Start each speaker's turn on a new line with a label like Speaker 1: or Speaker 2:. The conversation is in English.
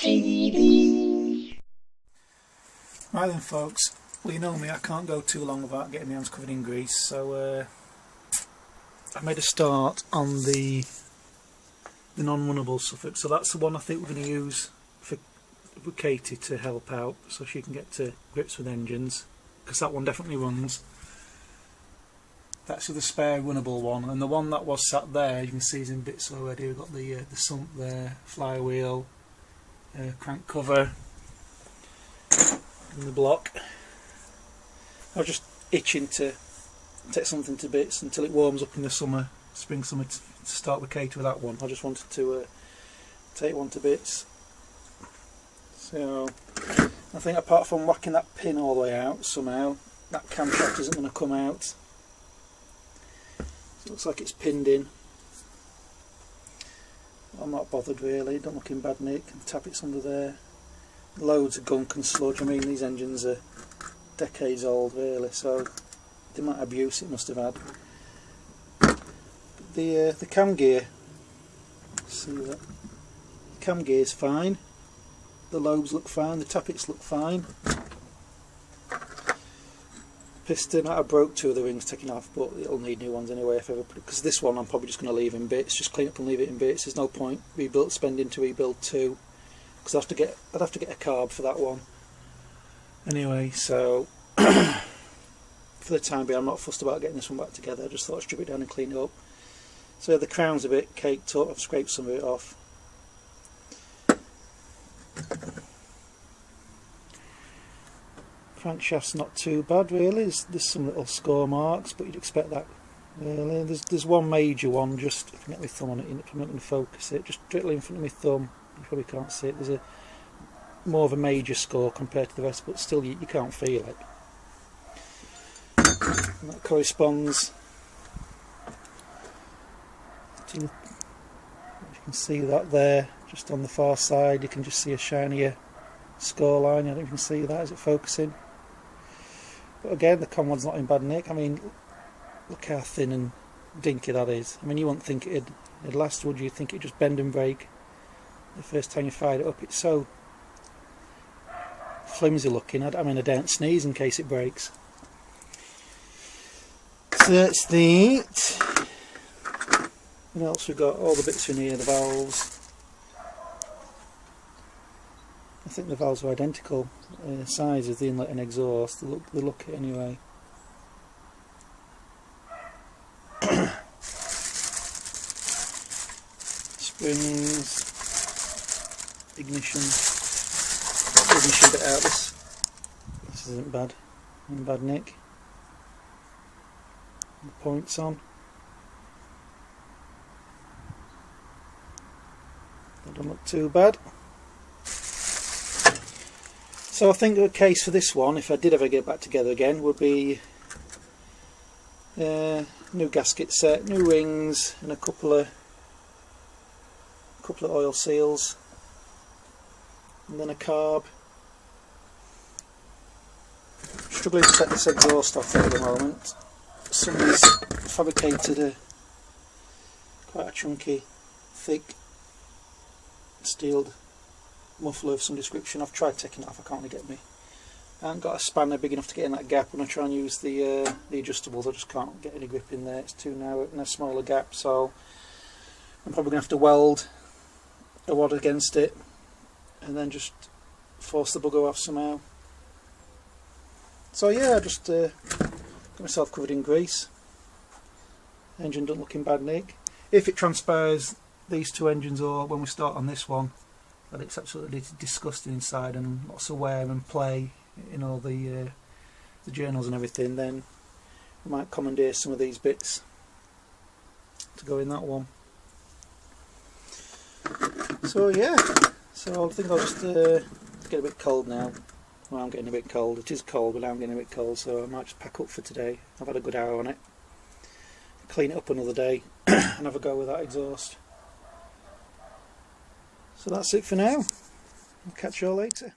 Speaker 1: EggTV.
Speaker 2: Right then folks, well you know me, I can't go too long without getting my hands covered in grease, so I made a start on the non-runnable Suffolk, so that's the one I think we're going to use for Katie to help out so she can get to grips with engines, because that one definitely runs. That's the spare runnable one, and the one that was sat there you can see is in bits already. We've got the sump there, flywheel, crank cover and the block. I was just itching to take something to bits until it warms up in the summer, spring summer, to start with Katie with that one. I just wanted to take one to bits. So I think apart from whacking that pin all the way out somehow, that camshaft isn't going to come out. It looks like it's pinned in. I'm not bothered really, don't look in bad nick. Can tap it's under there. Loads of gunk and sludge. I mean, these engines are decades old really, so the amount of abuse it must have had. But the cam gear, see that? The cam gear is fine. The lobes look fine. The tappets look fine. Piston, I broke two of the rings taking off, but it'll need new ones anyway if ever. Because this one I'm probably just going to leave in bits, just clean up and leave it in bits. There's no point spending to rebuild two, because I'd have to get a carb for that one. Anyway, so for the time being, I'm not fussed about getting this one back together. I just thought I'd strip it down and clean it up. So yeah, the crown's a bit caked up. I've scraped some of it off. Crankshaft's not too bad really. There's some little score marks, but you'd expect that really. There's one major one, just if I can get my thumb on it, I'm not going to focus it, just directly in front of my thumb. You probably can't see it. There's a more of a major score compared to the rest, but still you can't feel it. And that corresponds to, you can see that there, just on the far side. You can just see a shinier score line. I don't know if you can see that. Is it focusing? But again, the conwad's not in bad nick. I mean, look how thin and dinky that is. I mean, you wouldn't think it'd last, would you? You'd think it'd just bend and break the first time you fired it up. It's so flimsy looking. I mean, I don't sneeze in case it breaks. So that's neat. What else we got? All the bits in here, the valves. I think the valves are identical size as the inlet and exhaust. They look it anyway. Springs, ignition bit out. This isn't bad. In bad nick. The points on. That don't look too bad. So I think the case for this one, if I did ever get back together again, would be new gasket set, new rings, and a couple of oil seals, and then a carb. Struggling to set this exhaust off at the moment. Somebody's fabricated quite a chunky, thick steel muffler of some description. I've tried taking it off, I can't really get me. I haven't got a spanner big enough to get in that gap when I try and use the adjustables. I just can't get any grip in there, it's too narrow and a smaller gap, so I'm probably going to have to weld a rod against it and then just force the bugger off somehow. So yeah, I just got myself covered in grease. Engine doesn't look in bad nick. If it transpires these two engines, or when we start on this one, that it's absolutely disgusting inside and lots of wear and play in all the journals and everything, then we might commandeer some of these bits to go in that one. So yeah, so I think I'll just get a bit cold now. Well, I'm getting a bit cold. It is cold, but now I'm getting a bit cold, so I might just pack up for today. I've had a good hour on it. Clean it up another day and have a go with that exhaust. So that's it for now. I'll catch you all later.